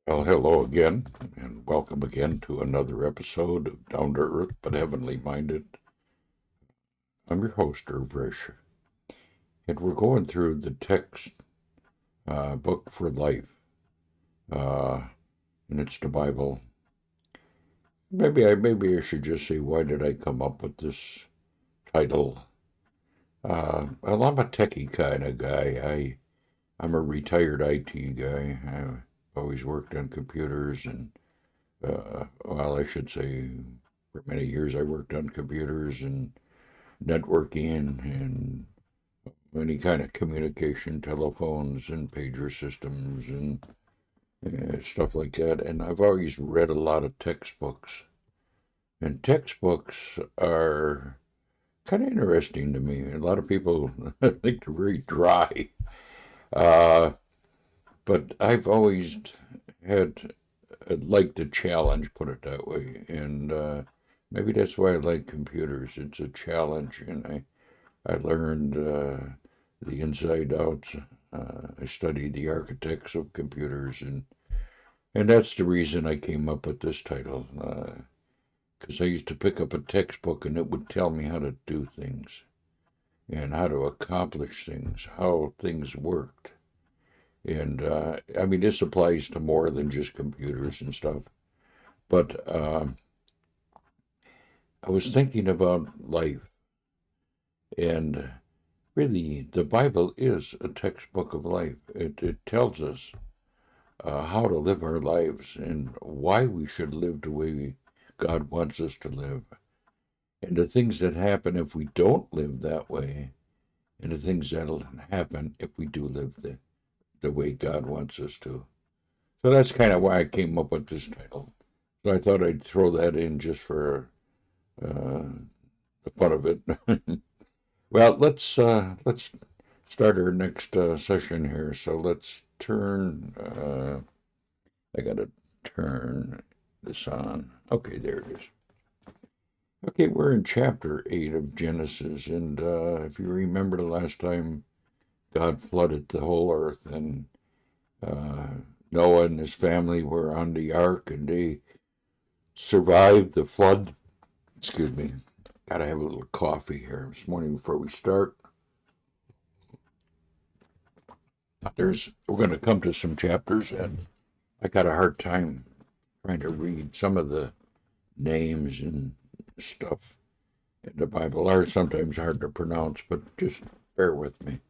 Well, hello again, and welcome again to another episode of Down to Earth but Heavenly Minded. I'm your host, Irv, and we're going through the text book for life, uh, and it's the Bible. Maybe I should just say, why did I come up with this title? Well, I'm a techie kind of guy. I'm a retired IT guy. I've always worked on computers, and well, I should say, for many years I worked on computers and networking and any kind of communication, telephones and pager systems and stuff like that. And I've always read a lot of textbooks. And textbooks are kind of interesting to me. A lot of people think they're very dry. Uh, but I've always had liked the challenge, put it that way. And maybe that's why I like computers. It's a challenge, and I learned the inside out. I studied the architects of computers, and that's the reason I came up with this title. Because I used to pick up a textbook and it would tell me how to do things and how to accomplish things, how things worked. And I mean, this applies to more than just computers and stuff. But I was thinking about life, and really, the Bible is a textbook of life. It tells us how to live our lives and why we should live the way God wants us to live, and the things that happen if we don't live that way, and the things that'll happen if we do live the way God wants us to. So that's kind of why I came up with this title. So I thought I'd throw that in just for uh, the fun of it. Well, let's start our next session here. So let's turn. I gotta turn this on. Okay, there it is. Okay, we're in chapter 8 of Genesis, and if you remember the last time God flooded the whole earth, and uh, Noah and his family were on the ark, and they survived the flood. Excuse me. Gotta have a little coffee here this morning before we start. We're going to come to some chapters, and I got a hard time trying to read some of the names and stuff in the Bible are sometimes hard to pronounce, but just bear with me.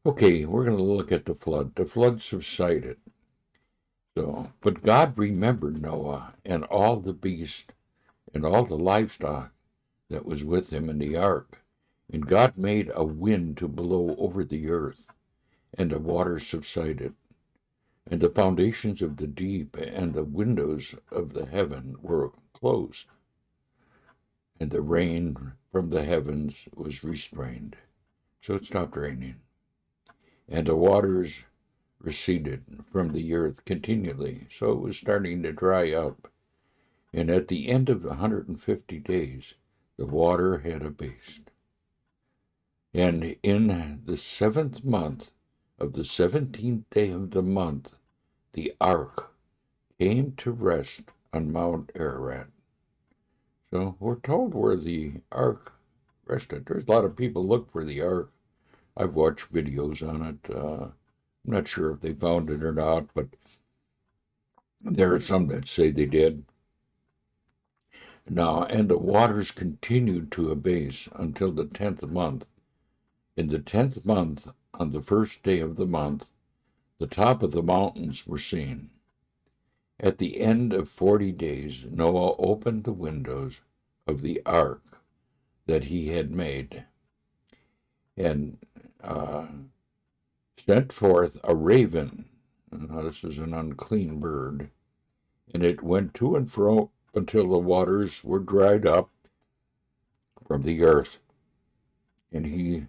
Okay, we're going to look at the flood. The flood subsided. So, but God remembered Noah and all the beasts and all the livestock that was with him in the ark. And God made a wind to blow over the earth, and the waters subsided. And the foundations of the deep and the windows of the heaven were closed, and the rain from the heavens was restrained. So it stopped raining. And the waters receded from the earth continually. So it was starting to dry up. And at the end of 150 days, the water had abased. And in the 7th month of the 17th day of the month, the ark came to rest on Mount Ararat. So we're told where the ark rested. There's a lot of people look for the ark. I've watched videos on it. I'm not sure if they found it or not, but there are some that say they did. Now, and the waters continued to abase until the 10th month. In the 10th month, on the first day of the month, the top of the mountains were seen. At the end of 40 days, Noah opened the windows of the ark that he had made, and uh, sent forth a raven. Now, this is an unclean bird, and it went to and fro until the waters were dried up from the earth. And he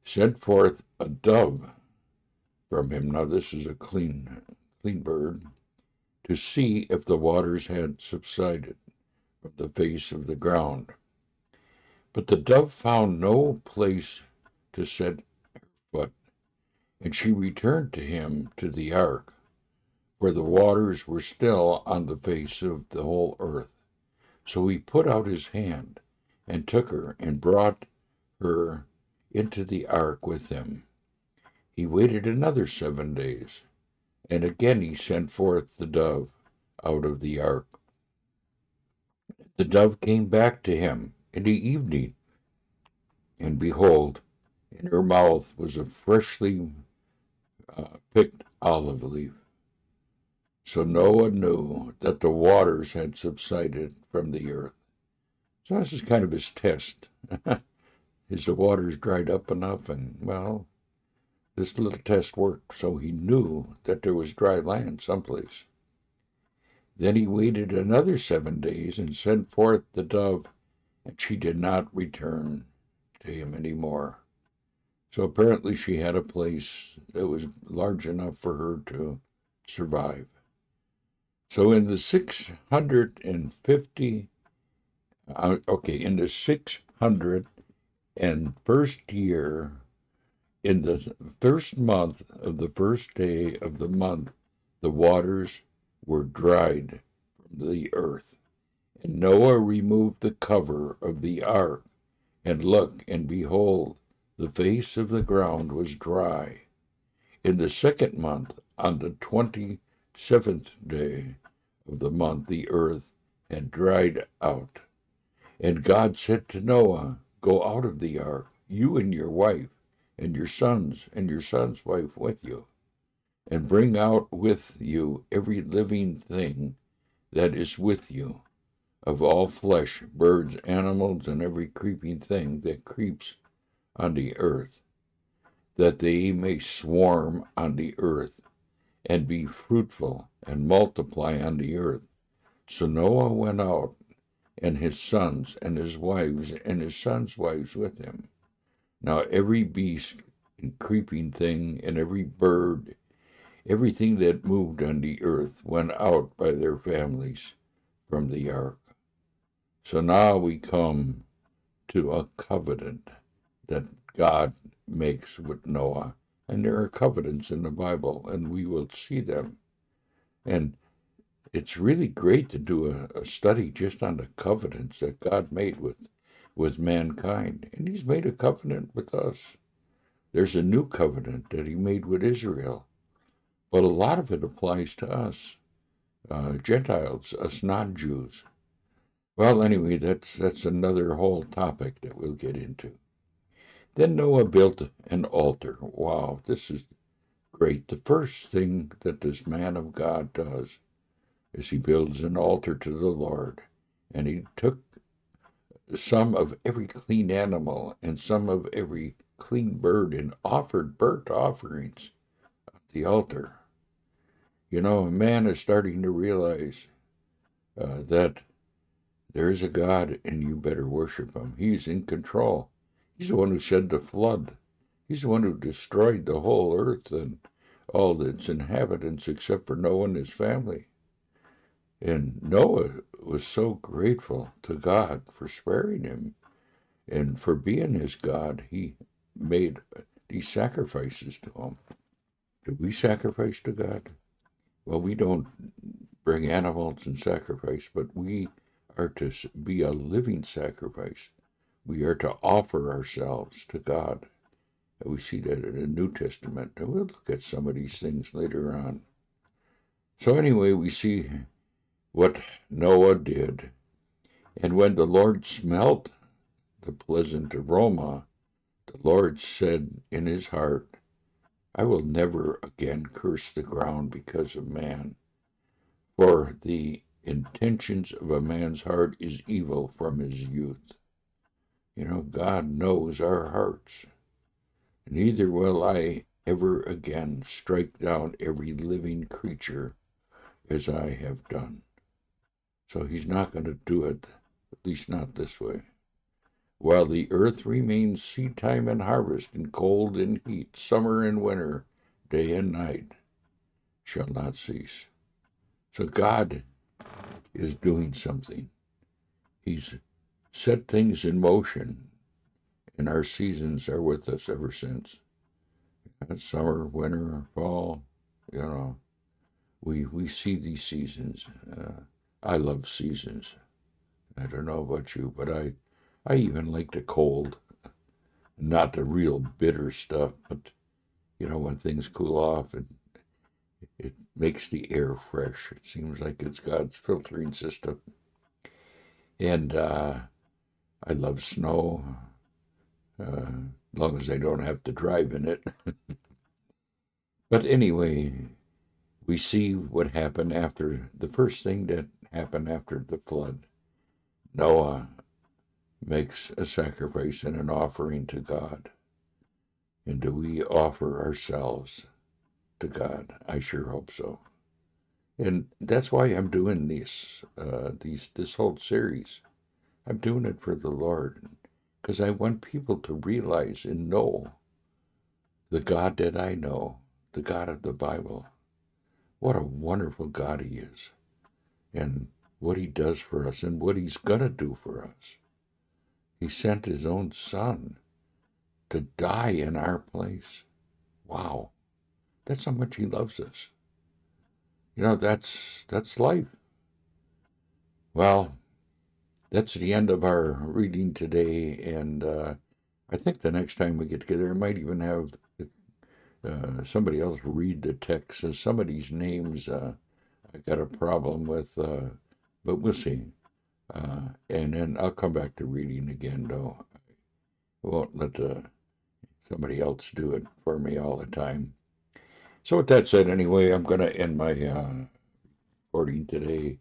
sent forth a dove from him. Now, this is a clean bird, to see if the waters had subsided from the face of the ground. But the dove found no place to set her foot, and she returned to him to the ark. for the waters were still on the face of the whole earth. So he put out his hand and took her and brought her into the ark with him. He waited another 7 days, and again he sent forth the dove out of the ark. The dove came back to him in the evening, and behold, in her mouth was a freshly picked olive leaf. So Noah knew that the waters had subsided from the earth. So this is kind of his test. Is the waters dried up enough? And, well, this little test worked, so he knew that there was dry land someplace. Then he waited another 7 days and sent forth the dove, and she did not return to him any more. So apparently she had a place that was large enough for her to survive. So in the 650, in the 601st year, in the first month of the first day of the month, the waters were dried from the earth. And Noah removed the cover of the ark, and look, and behold, the face of the ground was dry. In the second month, on the 27th day of the month, the earth had dried out. And God said to Noah, go out of the ark, you and your wife, and your sons, and your son's wife with you, and bring out with you every living thing that is with you, of all flesh, birds, animals, and every creeping thing that creeps on the earth, that they may swarm on the earth, and be fruitful, and multiply on the earth. So Noah went out, and his sons, and his wives, and his sons' wives with him. Now every beast and creeping thing, and every bird, everything that moved on the earth, went out by their families from the ark. So now we come to a covenant that God makes with Noah. And there are covenants in the Bible, and we will see them. And it's really great to do a study just on the covenants that God made with mankind. And he's made a covenant with us. There's a new covenant that he made with Israel. But a lot of it applies to us, Gentiles, us non-Jews. Well, anyway, that's another whole topic that we'll get into. Then Noah built an altar. Wow, this is great. The first thing that this man of God does is he builds an altar to the Lord. And he took some of every clean animal and some of every clean bird and offered burnt offerings at the altar. You know, man is starting to realize that there is a God and you better worship him. He's in control. He's the one who shed the flood. He's the one who destroyed the whole earth and all its inhabitants except for Noah and his family. And Noah was so grateful to God for sparing him and for being his God. He made these sacrifices to him. Do we sacrifice to God? Well, we don't bring animals and sacrifice, but we are to be a living sacrifice. We are to offer ourselves to God. And we see that in the New Testament. And we'll look at some of these things later on. So anyway, we see what Noah did. And when the Lord smelt the pleasant aroma, the Lord said in his heart, I will never again curse the ground because of man, for the intentions of a man's heart is evil from his youth. You know, God knows our hearts. Neither will I ever again strike down every living creature as I have done. So he's not going to do it, at least not this way. While the earth remains seed time and harvest, and cold and heat, summer and winter, day and night shall not cease. So God is doing something. He's set things in motion, and our seasons are with us ever since. Summer, winter, fall, you know. we see these seasons. I love seasons. I don't know about you, but I even like the cold, not the real bitter stuff, but when things cool off and it makes the air fresh. It seems like it's God's filtering system. And I love snow, as long as I don't have to drive in it. But anyway, we see what happened after the first thing that happened after the flood. Noah makes a sacrifice and an offering to God. And do we offer ourselves to God? I sure hope so. And that's why I'm doing this whole series. I'm doing it for the Lord because I want people to realize and know the God that I know, the God of the Bible. What a wonderful God He is, and what He does for us, and what He's going to do for us. He sent His own Son to die in our place. Wow, that's how much He loves us. That's life. Well, that's the end of our reading today, and I think the next time we get together, I might even have somebody else read the text. As some of these names I got a problem with, but we'll see. And then I'll come back to reading again, though. I won't let somebody else do it for me all the time. So with that said, anyway, I'm going to end my recording today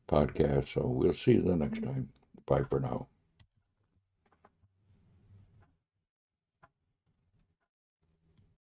podcast. So we'll see you the next time. Bye for now.